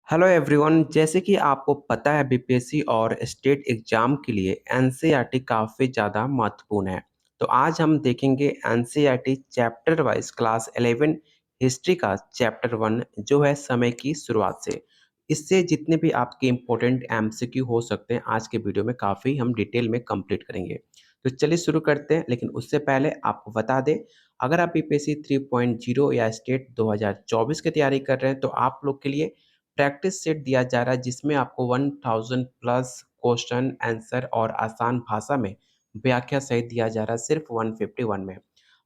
Hello everyone, जैसे कि आपको पता है बीपीएससी और स्टेट एग्जाम के लिए एनसीईआरटी काफ़ी ज़्यादा महत्वपूर्ण है। तो आज हम देखेंगे NCERT chapter wise class 11 history का चैप्टर 1 जो है समय की शुरुआत से। इससे जितने भी आपके इम्पोर्टेंट एमसीक्यू हो सकते हैं आज के वीडियो में काफ़ी हम डिटेल में कंप्लीट करेंगे। तो चलिए शुरू करते हैं, लेकिन उससे पहले आपको बता दें, अगर आप बीपीएससी 3.0 या स्टेट 2024 की तैयारी कर रहे हैं तो आप लोग के लिए प्रैक्टिस सेट दिया जा रहा है जिसमें आपको 1000 प्लस क्वेश्चन आंसर और आसान भाषा में व्याख्या सहित दिया जा रहा है सिर्फ 151 में।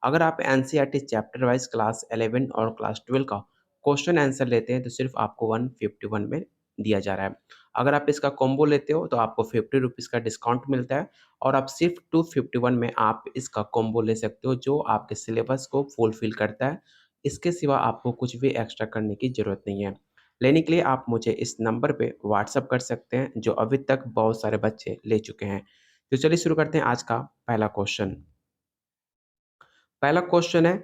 अगर आप एनसीईआरटी चैप्टर वाइज क्लास 11 और क्लास 12 का क्वेश्चन आंसर लेते हैं तो सिर्फ आपको 151 में दिया जा रहा है। अगर आप इसका कॉम्बो लेते हो तो आपको 50 रुपीज़ का डिस्काउंट मिलता है और आप सिर्फ 251 में आप इसका कॉम्बो ले सकते हो जो आपके सिलेबस को फुलफिल करता है। इसके सिवा आपको कुछ भी एक्स्ट्रा करने की ज़रूरत नहीं है। लेने के लिए आप मुझे इस नंबर पे व्हाट्सअप कर सकते हैं जो अभी तक बहुत सारे बच्चे ले चुके हैं। तो चलिए शुरू करते हैं आज का पहला क्वेश्चन। पहला क्वेश्चन है,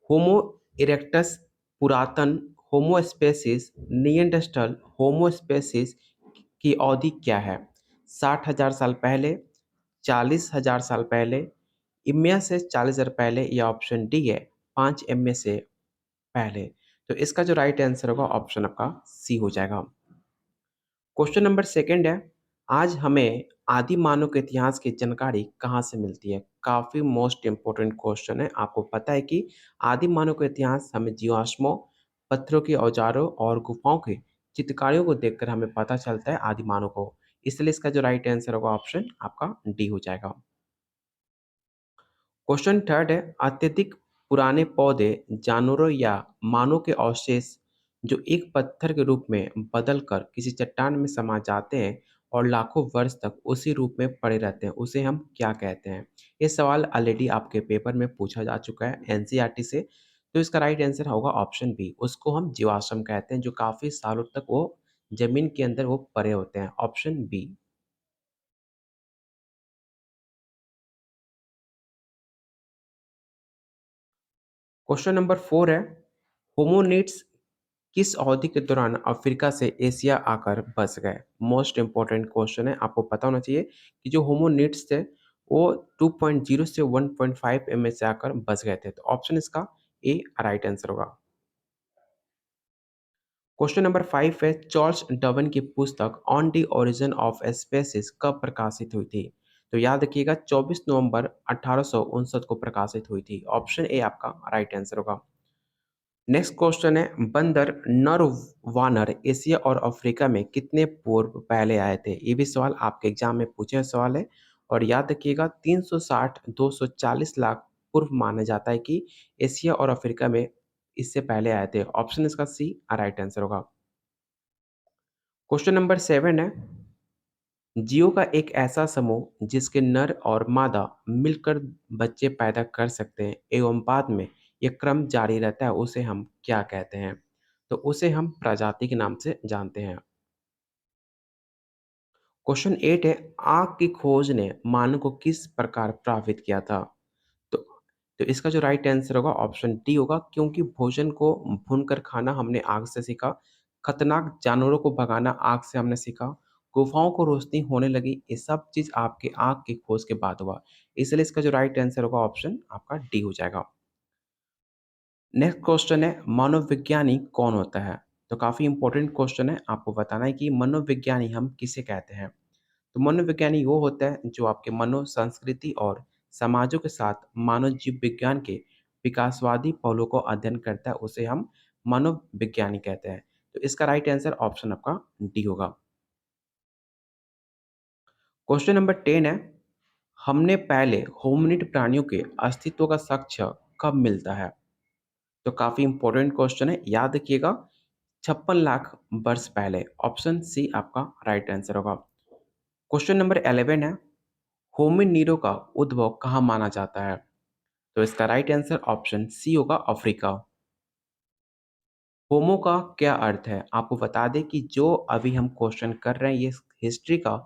होमो इरेक्टस पुरातन होमो स्पेसिस निएंडरथल होमो स्पेसिस की अवधि क्या है? 60,000 साल पहले, 40,000 साल पहले, इम्या से 40,000 पहले या ऑप्शन डी है 5 एमए से पहले। तो इसका जो राइट आंसर होगा ऑप्शन आपका सी हो जाएगा। क्वेश्चन नंबर सेकंड है, आज हमें आदि मानव के इतिहास की जानकारी कहाँ से मिलती है? काफ़ी मोस्ट इम्पोर्टेंट क्वेश्चन है। आपको पता है कि आदि मानव का इतिहास हमें जीवाश्मों, पत्थरों के औजारों और गुफाओं के चित्रकारियों को देखकर हमें पता चलता है आदि मानव को। इसलिए इसका जो राइट आंसर होगा ऑप्शन आपका डी हो जाएगा। क्वेश्चन थर्ड है, अत्यधिक पुराने पौधे, जानवरों या मानव के अवशेष जो एक पत्थर के रूप में बदलकर किसी चट्टान में समा जाते हैं और लाखों वर्ष तक उसी रूप में पड़े रहते हैं, उसे हम क्या कहते हैं? ये सवाल ऑलरेडी आपके पेपर में पूछा जा चुका है एनसीईआरटी से। तो इसका राइट आंसर होगा ऑप्शन बी, उसको हम जीवाश्म कहते हैं जो काफ़ी सालों तक वो जमीन के अंदर वो पड़े होते हैं। Option B. क्वेश्चन नंबर 4 है, होमोनिड्स किस अवधि के दौरान अफ्रीका से एशिया आकर बस गए? मोस्ट इंपॉर्टेंट क्वेश्चन है, आपको पता होना चाहिए कि जो होमोनिड्स थे वो 2.0 से 1.5 एमए से आकर बस गए थे। तो ऑप्शन इसका ए राइट आंसर होगा। क्वेश्चन नंबर 5 है, चार्ल्स डार्विन की पुस्तक on the origin of species कब प्रकाशित हुई थी? तो याद रखिएगा 24 नवंबर 1859 को प्रकाशित हुई थी। ऑप्शन ए आपका राइट आंसर होगा। नेक्स्ट क्वेश्चन है, बंदर नर वानर एशिया और अफ्रीका में कितने पूर्व पहले आए थे? ये भी सवाल आपके एग्जाम में पूछे हुए सवाल है और याद रखिएगा 360 240 लाख पूर्व माना जाता है कि एशिया और अफ्रीका में इससे पहले आए थे। ऑप्शन इसका सी राइट आंसर होगा। क्वेश्चन नंबर 7 है, जीव का एक ऐसा समूह जिसके नर और मादा मिलकर बच्चे पैदा कर सकते हैं एवं बाद में ये क्रम जारी रहता है, उसे हम क्या कहते हैं? तो उसे हम प्रजाति के नाम से जानते हैं। क्वेश्चन 8 है, आग की खोज ने मानव को किस प्रकार प्रभावित किया था? तो तो इसका जो राइट आंसर होगा ऑप्शन डी होगा, क्योंकि भोजन को भूनकर खाना हमने आग से सीखा, खतरनाक जानवरों को भगाना आग से हमने सीखा, गुफाओं को रोशनी होने लगी, ये सब चीज़ आपके आग की खोज के बाद हुआ। इसलिए इसका जो राइट आंसर होगा ऑप्शन आपका डी हो जाएगा। नेक्स्ट क्वेश्चन है, मनोविज्ञानी कौन होता है? तो काफ़ी इंपॉर्टेंट क्वेश्चन है, आपको बताना है कि मनोविज्ञानी हम किसे कहते हैं? तो मनोविज्ञानी वो होता है जो आपके मनो संस्कृति और समाजों के साथ मानव जीव विज्ञान के विकासवादी पहलुओं को अध्ययन करता है, उसे हम मनोविज्ञानी कहते हैं। तो इसका राइट आंसर ऑप्शन आपका डी होगा। क्वेश्चन नंबर 10 है, हमने पहले होमिनिड प्राणियों के अस्तित्व का साक्ष्य कब मिलता है? तो काफी इंपॉर्टेंट क्वेश्चन है, याद रखिएगा 56 लाख वर्ष पहले। ऑप्शन सी आपका राइट आंसर होगा। क्वेश्चन नंबर 11 है, होमिनिडो का उद्भव कहाँ माना जाता है? तो इसका राइट आंसर ऑप्शन सी होगा, अफ्रीका। होमो का क्या अर्थ है? आपको बता दें कि जो अभी हम क्वेश्चन कर रहे हैं ये हिस्ट्री का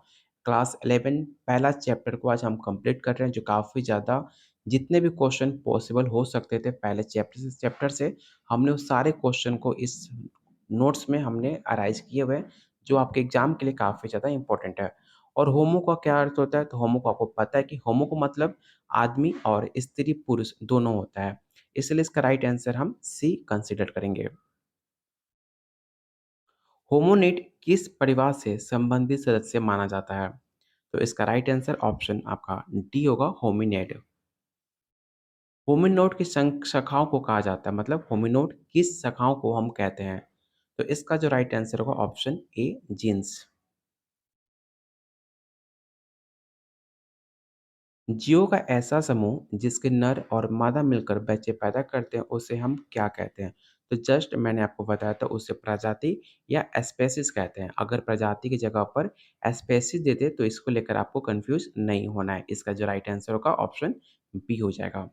क्लास 11 पहला चैप्टर को आज हम कंप्लीट कर रहे हैं, जो काफ़ी ज़्यादा जितने भी क्वेश्चन पॉसिबल हो सकते थे पहले चैप्टर से हमने उस सारे क्वेश्चन को इस नोट्स में हमने अराइज़ किए हुए हैं, जो आपके एग्ज़ाम के लिए काफ़ी ज़्यादा इम्पोर्टेंट है। और होमो का क्या अर्थ होता है? तो होमो को आपको पता है कि होमो को मतलब आदमी और स्त्री पुरुष दोनों होता है। इसलिए इसका राइट आंसर हम सी कंसीडर करेंगे। होमोनिड किस परिवार से संबंधित सदस्य माना जाता है? तो इसका राइट आंसर ऑप्शन आपका डी होगा होमिनिड। होमिनोड की शाखाओं को कहा जाता है मतलब होमिनोड किस शाखाओं को हम कहते हैं? तो इसका जो राइट आंसर होगा ऑप्शन ए जीन्स। जीवों का ऐसा समूह जिसके नर और मादा मिलकर बच्चे पैदा करते हैं उसे हम क्या कहते हैं? तो जस्ट मैंने आपको बताया था उसे प्रजाति या स्पेसिस कहते हैं। अगर प्रजाति की जगह पर स्पेसिस दे दे तो इसको लेकर आपको कंफ्यूज नहीं होना है। इसका जो राइट आंसर होगा ऑप्शन बी हो जाएगा।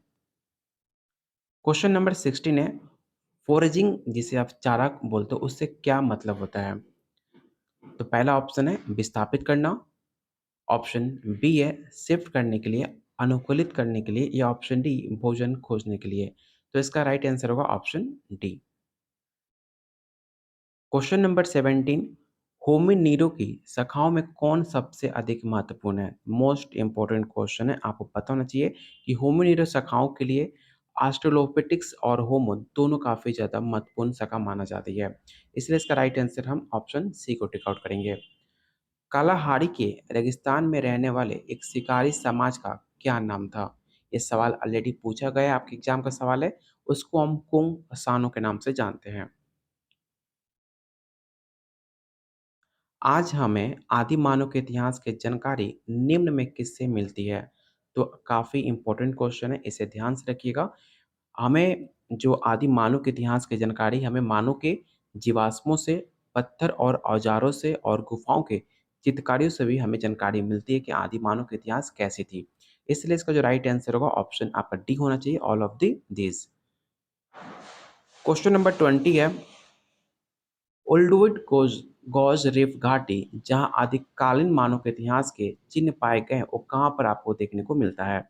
क्वेश्चन नंबर 16 है, फोरेजिंग जिसे आप चारा बोलते हो उससे क्या मतलब होता है? तो पहला ऑप्शन है विस्थापित करना, ऑप्शन बी है शिफ्ट करने के लिए, अनुकूलित करने के लिए या ऑप्शन डी भोजन खोजने के लिए। तो इसका राइट आंसर होगा ऑप्शन डी। क्वेश्चन नंबर 17, होमिनीडों की शाखाओं में कौन सबसे अधिक महत्वपूर्ण है? मोस्ट इंपॉर्टेंट क्वेश्चन है, आपको पता होना चाहिए कि होमिनीडो शाखाओं के लिए ऑस्ट्रेलोपिटेक्स और होमो दोनों काफ़ी ज़्यादा महत्वपूर्ण शाखा माना जाती है। इसलिए इसका राइट आंसर हम ऑप्शन सी को टिक आउट करेंगे। कालाहारी के रेगिस्तान में रहने वाले एक शिकारी समाज का क्या नाम था? ये सवाल ऑलरेडी पूछा गया है, आपके एग्जाम का सवाल है। उसको हम कुंग सानो के नाम से जानते हैं। आज हमें आदिमानव के इतिहास की जानकारी निम्न में किससे मिलती है? तो काफ़ी इम्पोर्टेंट क्वेश्चन है, इसे ध्यान से रखिएगा। हमें जो आदिमानव के इतिहास की जानकारी हमें मानव के जीवाश्मों से, पत्थर और औजारों से और गुफाओं के चित्रकारियों से भी हमें जानकारी मिलती है कि आदिमानव का इतिहास कैसी थी। इसलिए इसका जो राइट आंसर होगा ऑप्शन आपका डी होना चाहिए, all of the this. Question number 20 है, ओल्डवुड गॉज रिफ घाटी जहां आदिकालीन मानव के इतिहास के चिन्ह पाए गए हैं, वो कहाँ पर आपको देखने को मिलता है?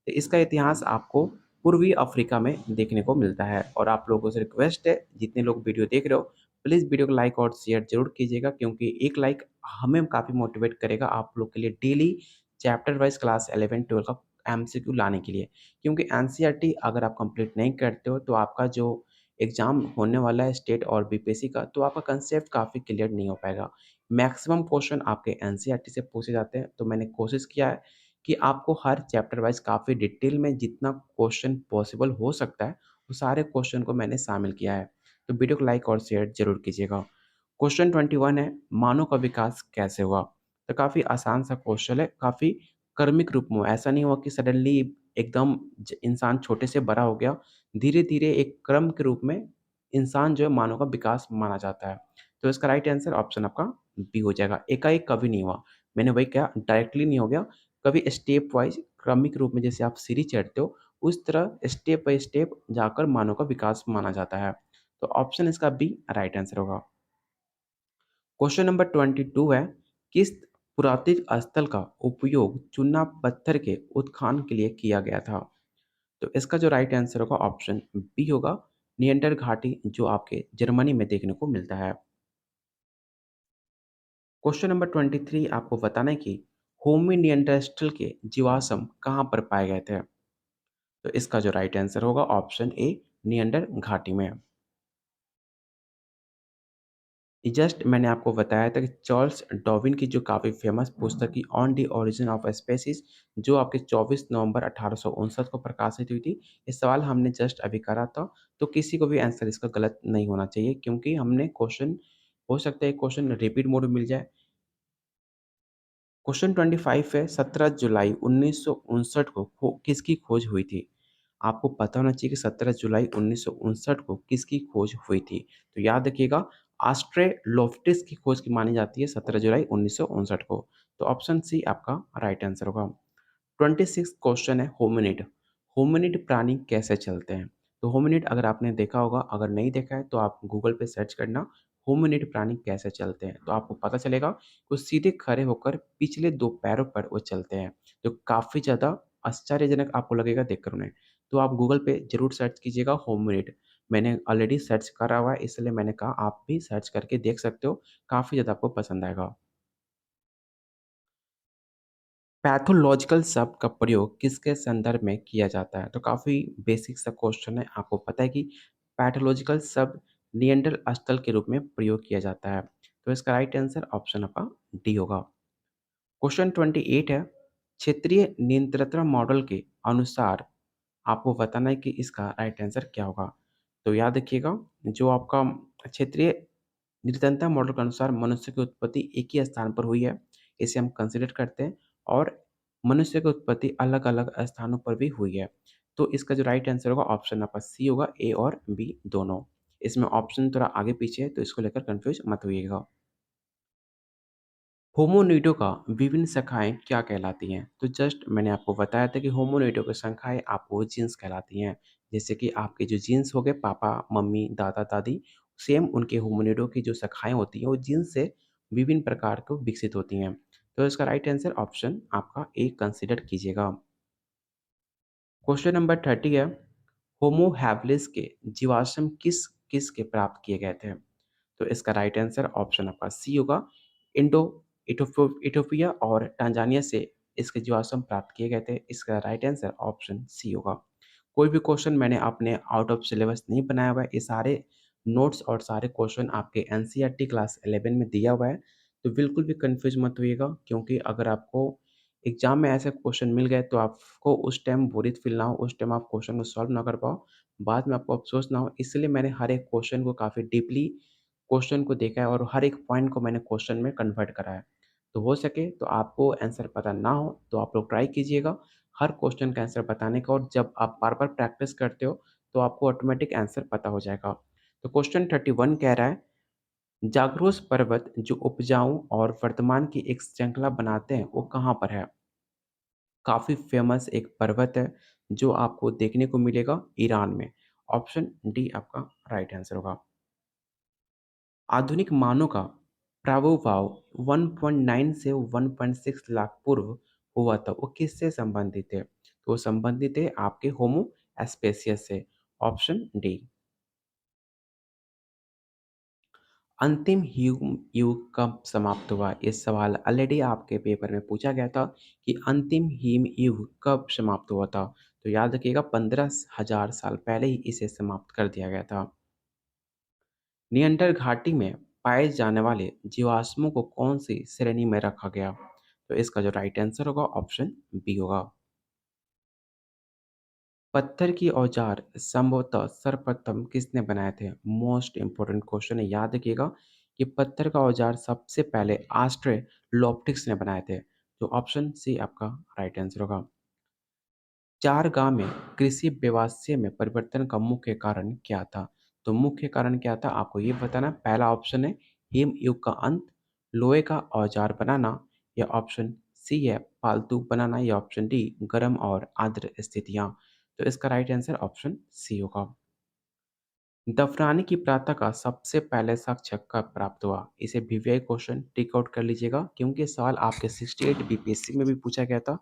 तो इसका इतिहास आपको पूर्वी अफ्रीका में देखने को मिलता है। और आप लोगों से रिक्वेस्ट है, जितने लोग वीडियो देख रहे हो प्लीज़ वीडियो को लाइक और शेयर जरूर कीजिएगा, क्योंकि एक लाइक हमें काफ़ी मोटिवेट करेगा आप लोग के लिए डेली चैप्टर वाइज क्लास 11-12 का एमसीक्यू लाने के लिए। क्योंकि एनसीईआरटी अगर आप कंप्लीट नहीं करते हो तो आपका जो एग्ज़ाम होने वाला है स्टेट और बीपीएससी का, तो आपका कंसेप्ट काफ़ी क्लियर नहीं हो पाएगा। मैक्सिमम क्वेश्चन आपके एनसीईआरटी से पूछे जाते हैं, तो मैंने कोशिश किया है कि आपको हर चैप्टर वाइज़ काफ़ी डिटेल में जितना क्वेश्चन पॉसिबल हो सकता है, वो सारे क्वेश्चन को मैंने शामिल किया है। तो वीडियो को लाइक और शेयर ज़रूर कीजिएगा। क्वेश्चन 21 है, मानव का विकास कैसे हुआ? तो काफ़ी आसान सा क्वेश्चन है, काफ़ी क्रमिक रूप में हुआ। ऐसा नहीं हुआ कि सडनली एकदम इंसान छोटे से बड़ा हो गया। धीरे-धीरे एक क्रम के रूप में इंसान जो है मानव का विकास माना जाता है। तो इसका राइट आंसर ऑप्शन आपका बी हो जाएगा। एकाएक कभी नहीं हुआ। मैंने वही कहा डायरेक्टली नहीं हो गया, कभी स्टेप वाइज़ क्रमिक रूप में जैसे आप सीढ़ी चढ़ते हो, उस तरह स्टेप बाय स्टेप जाकर मानव का विकास माना जाता है। तो ऑप्शन इसका बी राइट आंसर होगा। क्वेश्चन नंबर 22 है, किस पुरातत्व स्थल का उपयोग चूना पत्थर के उत्खनन के लिए किया गया था? तो इसका जो राइट आंसर होगा ऑप्शन बी होगा, नियंडर घाटी जो आपके जर्मनी में देखने को मिलता है। क्वेश्चन नंबर 23 आपको बताना है कि होमी नियंडरस्टल के जीवाश्म कहाँ पर पाए गए थे? तो इसका जो राइट आंसर होगा ऑप्शन ए, नियंडर घाटी में। जस्ट मैंने आपको बताया था कि चार्ल्स डार्विन की जो काफ़ी फेमस पुस्तक की on the origin of species, जो आपके 24 नवंबर 1859 को प्रकाशित हुई थी। ये सवाल हमने जस्ट अभी करा था, तो किसी को भी आंसर इसका गलत नहीं होना चाहिए, क्योंकि हमने क्वेश्चन हो सकता है क्वेश्चन रिपीट मोड में मिल जाए। क्वेश्चन 25 है, 17 जुलाई 1959 को किसकी खोज हुई थी? आपको पता होना चाहिए कि 17 जुलाई 1959 को किसकी खोज हुई थी? तो याद रखिएगा, ऑस्ट्रेलोपिटेकस की खोज की मानी जाती है 17 जुलाई 1959 को। तो ऑप्शन सी आपका राइट आंसर होगा। 26 क्वेश्चन है, होमिनिड। होमिनिड प्राणी कैसे चलते हैं? तो होमिनिड अगर आपने देखा होगा, अगर नहीं देखा है तो आप गूगल पे सर्च करना होमिनिड प्राणी कैसे चलते हैं, तो आपको पता चलेगा वो सीधे खड़े होकर पिछले 2 पैरों पर वो चलते हैं। तो काफ़ी ज़्यादा आश्चर्यजनक आपको लगेगा देखकर उन्हें। तो आप गूगल पे ज़रूर सर्च कीजिएगा होमिनिड। मैंने ऑलरेडी सर्च करा हुआ है, इसलिए मैंने कहा आप भी सर्च करके देख सकते हो, काफ़ी ज़्यादा आपको पसंद आएगा। पैथोलॉजिकल शब्द का प्रयोग किसके संदर्भ में किया जाता है? तो काफ़ी बेसिक सा क्वेश्चन है। आपको पता है कि पैथोलॉजिकल शब्द नियंत्रण स्थल के रूप में प्रयोग किया जाता है। तो इसका राइट आंसर ऑप्शन आपका डी होगा। क्वेश्चन 28 है, क्षेत्रीय नियंत्रण मॉडल के अनुसार आपको बताना है कि इसका राइट आंसर क्या होगा। तो याद रखिएगा, जो आपका क्षेत्रीय निरंतरता मॉडल के अनुसार मनुष्य की उत्पत्ति एक ही स्थान पर हुई है, इसे हम कंसीडर करते हैं और मनुष्य की उत्पत्ति अलग-अलग स्थानों पर भी हुई है। तो इसका जो राइट आंसर होगा ऑप्शन आपका सी होगा, ए और बी दोनों। इसमें ऑप्शन थोड़ा आगे-पीछे है तो इसको लेकर कन्फ्यूज़ मत होइएगा। होमोनिडो का विभिन्न शाखाएँ क्या कहलाती हैं? तो जस्ट मैंने आपको बताया था कि होमोनिडो की शाखाएँ आपको जीन्स कहलाती हैं। जैसे कि आपके जो जीन्स हो गए पापा, मम्मी, दादा-दादी, सेम उनके होमोनिडो की जो शाखाएँ होती हैं वो जीन्स से विभिन्न प्रकार को विकसित होती हैं। तो इसका राइट आंसर ऑप्शन आपका ए कंसीडर कीजिएगा। क्वेश्चन नंबर 30 है, होमो हैबिलिस के जीवाश्म किस के प्राप्त किए गए थे? तो इसका राइट आंसर ऑप्शन आपका सी होगा। इंडो इथोपिया और टांजानिया से इसके जीवाश्म प्राप्त किए गए थे। इसका राइट आंसर ऑप्शन सी होगा। कोई भी क्वेश्चन मैंने अपने आउट ऑफ सिलेबस नहीं बनाया हुआ है। ये सारे नोट्स और सारे क्वेश्चन आपके एनसीईआरटी क्लास 11 में दिया हुआ है। तो बिल्कुल भी कन्फ्यूज़ मत होइएगा, क्योंकि अगर आपको एग्ज़ाम में ऐसे क्वेश्चन मिल गए तो आपको उस टाइम बोरियत फ़ील ना हो, उस टाइम आप क्वेश्चन को सॉल्व ना कर पाओ, बाद में आपको अफ़सोस ना हो। इसलिए मैंने हर एक क्वेश्चन को काफ़ी डीपली क्वेश्चन को देखा है और हर एक पॉइंट को मैंने क्वेश्चन में कन्वर्ट करा है। तो हो सके तो आपको आंसर पता ना हो तो आप लोग ट्राई कीजिएगा हर क्वेश्चन का आंसर बताने का, और जब आप बार-बार प्रैक्टिस करते हो तो आपको ऑटोमेटिक आंसर पता हो जाएगा। तो क्वेश्चन 31 कह रहा है, जाग्रोस पर्वत जो उपजाऊ और वर्तमान की एक श्रृंखला बनाते हैं वो कहाँ पर है? काफ़ी फ़ेमस एक पर्वत है जो आपको देखने को मिलेगा ईरान में। ऑप्शन डी आपका राइट आंसर होगा। आधुनिक मानव का प्रादुर्भाव 1.9 से 1.6 लाख पूर्व हुआ था, वो किससे संबंधित है? तो वो संबंधित है आपके होमो स्पेसियस से। Option D. अंतिम युग कब समाप्त हुआ? ये सवाल ऑलरेडी आपके पेपर में पूछा गया था कि अंतिम हिम युग कब समाप्त हुआ था? तो याद रखिएगा 15,000 साल पहले ही इसे समाप्त कर दिया गया था। नियंत्रण घाटी में पाए जाने वाले जीवाश्मों को कौन-सी श्रेणी में रखा गया? तो इसका जो राइट आंसर होगा ऑप्शन बी होगा। पत्थर की औजार संभवतः सर्वप्रथम किसने बनाए थे? मोस्ट इम्पोर्टेंट क्वेश्चन है, याद रखिएगा कि पत्थर का औजार सबसे पहले ऑस्ट्रेलोपिथेकस ने बनाए थे। तो ऑप्शन सी आपका राइट आंसर होगा। चारगांव में कृषि व्यवसाय में परिवर्तन का मुख्य कारण क्या था? तो मुख्य कारण क्या था आपको ये बताना। पहला ऑप्शन है हिम युग का अंत, लोहे का औजार बनाना, या ऑप्शन सी है पालतू बनाना, या ऑप्शन डी गर्म और आर्द्र स्थितियां। तो इसका राइट आंसर ऑप्शन सी होगा। दफनाने की प्रथा का सबसे पहले साक्ष्य कब प्राप्त हुआ? इसे वीवीआई क्वेश्चन टिक आउट कर लीजिएगा, क्योंकि ये सवाल आपके 68 बीपीएससी में भी पूछा गया था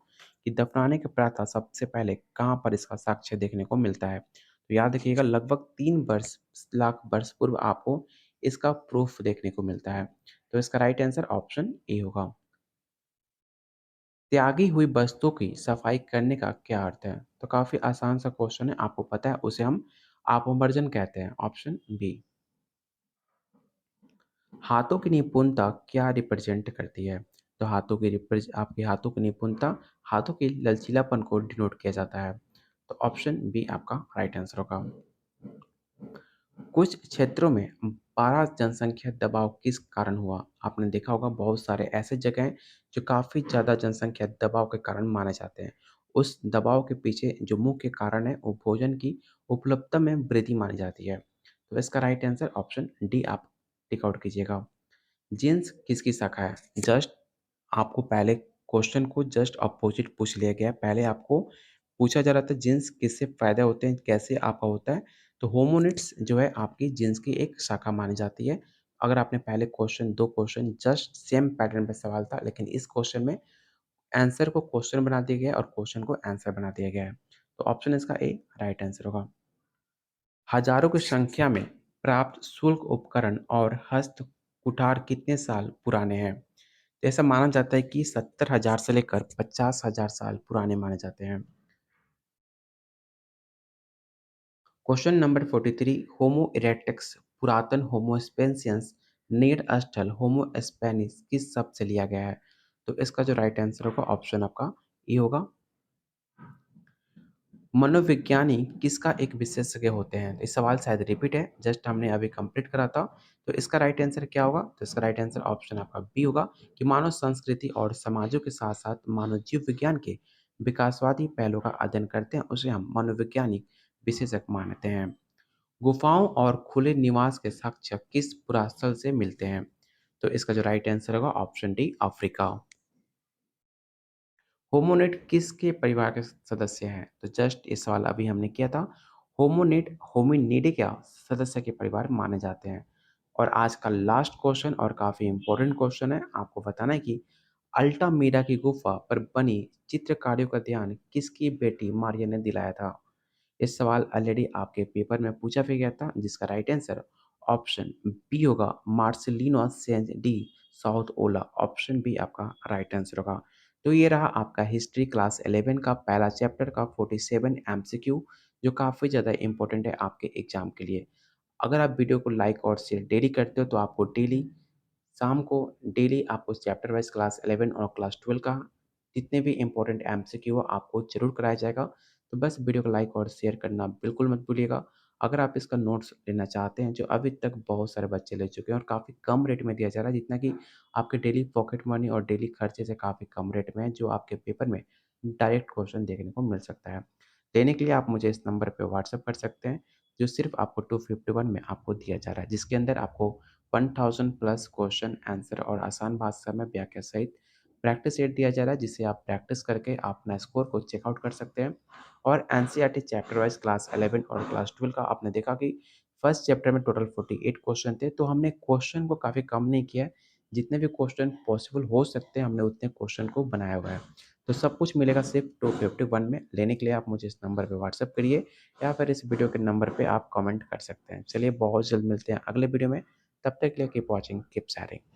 कि दफनाने की प्रथा सबसे पहले कहाँ पर इसका साक्ष्य देखने को मिलता है। तो याद रखिएगा लगभग 3 लाख वर्ष पूर्व आपको इसका प्रूफ देखने को मिलता है। तो इसका राइट आंसर ऑप्शन ए होगा। त्यागी हुई वस्तुओं की सफाई करने का क्या अर्थ है? तो काफ़ी आसान सा क्वेश्चन है, आपको पता है उसे हम अपमर्जन कहते हैं। Option B. हाथों की निपुणता क्या रिप्रेजेंट करती है? तो हाथों की रिप्रेज आपके हाथों की निपुणता, हाथों के लचीलापन को डिनोट किया जाता है। तो ऑप्शन बी आपका राइट आंसर होगा। कुछ क्षेत्रों में पारा जनसंख्या दबाव किस कारण हुआ? आपने देखा होगा बहुत सारे ऐसे जगह हैं जो काफ़ी ज़्यादा जनसंख्या दबाव के कारण माने जाते हैं। उस दबाव के पीछे जो मुख्य कारण है वो भोजन की उपलब्धता में वृद्धि मानी जाती है। तो इसका राइट आंसर ऑप्शन डी आप टिक आउट कीजिएगा। जीन्स किसकी शाखा है? जस्ट आपको पहले क्वेश्चन को जस्ट अपोजिट पूछ लिया गया है। पहले आपको पूछा जा रहा था जीन्स किससे फ़ायदे होते हैं, कैसे आपका होता है? तो होमोनिड्स जो है आपकी जीन्स की एक शाखा मानी जाती है। अगर आपने पहले question 2 question just same pattern पे सवाल था, लेकिन इस क्वेश्चन में आंसर को क्वेश्चन बना दिया गया है और क्वेश्चन को आंसर बना दिया गया है। तो ऑप्शन इसका ए राइट आंसर होगा। हजारों की संख्या में प्राप्त शुल्क उपकरण और हस्त कुठार कितने साल पुराने हैं? तो ऐसा माना जाता है कि 70,000 से लेकर 50,000 साल पुराने माने जाते हैं। क्वेश्चन नंबर 43, होमो इरेक्टस पुरातन होमो स्पेंसियंस नेanderthal होमो स्पेनिस किस शब्द से लिया गया है? तो इसका जो राइट आंसर होगा ऑप्शन आपका ए होगा। मनोविज्ञानी किसका एक विशेषज्ञ होते हैं? इस सवाल शायद रिपीट है, जस्ट हमने अभी कंप्लीट करा था। तो इसका राइट आंसर क्या होगा? तो इसका राइट आंसर ऑप्शन आपका बी होगा कि मानव संस्कृति और समाजों के साथ-साथ मानव जीव विज्ञान के विकासवादी पहलुओं का अध्ययन करते हैं, उसे हम मनोवैज्ञानिक विशेषज्ञ मानते हैं। गुफाओं और खुले निवास के साक्ष्य किस पुरास्थल से मिलते हैं? तो इसका जो राइट आंसर होगा ऑप्शन डी अफ्रीका। होमोनिड किसके परिवार के सदस्य हैं? तो जस्ट ये सवाल अभी हमने किया था। होमोनिड होमिनिडे क्या सदस्य के परिवार माने जाते हैं? और आज का लास्ट क्वेश्चन और काफ़ी इंपॉर्टेंट क्वेश्चन है। आपको बताना है कि अल्टामीडा की गुफा पर बनी चित्रकारियों का ध्यान किसकी बेटी मारिया ने दिलाया था? ये सवाल ऑलरेडी आपके पेपर में पूछा भी गया था, जिसका राइट आंसर ऑप्शन बी होगा मार्सेलिनो सेंट डी साउथ ओला। ऑप्शन बी आपका राइट आंसर होगा। तो ये रहा आपका हिस्ट्री क्लास 11 का पहला चैप्टर का 47 एमसीक्यू, जो काफ़ी ज़्यादा इंपॉर्टेंट है आपके एग्जाम के लिए। अगर आप वीडियो को लाइक और शेयर डेली करते हो तो आपको डेली शाम को डेली आपको चैप्टर वाइज़ क्लास 11 और क्लास 12 का जितने भी इम्पोर्टेंट एमसीक्यू हो आपको ज़रूर कराया जाएगा। तो बस वीडियो को लाइक और शेयर करना बिल्कुल मत भूलिएगा। अगर आप इसका नोट्स लेना चाहते हैं, जो अभी तक बहुत सारे बच्चे ले चुके हैं और काफ़ी कम रेट में दिया जा रहा है, जितना कि आपके डेली पॉकेट मनी और डेली खर्चे से काफ़ी कम रेट में है, जो आपके पेपर में डायरेक्ट क्वेश्चन देखने को मिल सकता है। लेने के लिए आप मुझे इस नंबर पे व्हाट्सएप कर सकते हैं, जो सिर्फ़ आपको 251 में आपको दिया जा रहा है, जिसके अंदर आपको 1000 प्लस क्वेश्चन आंसर और आसान भाषा में व्याख्या सहित प्रैक्टिस सेट दिया जा रहा है, जिसे आप प्रैक्टिस करके आप अपना स्कोर को चेकआउट कर सकते हैं। और एनसीईआरटी चैप्टर वाइज क्लास 11 और क्लास 12 का आपने देखा कि फर्स्ट चैप्टर में टोटल 48 क्वेश्चन थे, तो हमने क्वेश्चन को काफ़ी कम नहीं किया है। जितने भी क्वेश्चन पॉसिबल हो सकते हैं, हमने उतने क्वेश्चन को बनाया हुआ है। तो सब कुछ मिलेगा सिर्फ 251 में। लेने के लिए आप मुझे इस नंबर पे व्हाट्सएप करिए या फिर इस वीडियो के नंबर पे आप कमेंट कर सकते हैं। चलिए बहुत जल्द मिलते हैं अगले वीडियो में। तब तक के लिए कीप वॉचिंग, कीप शेयरिंग।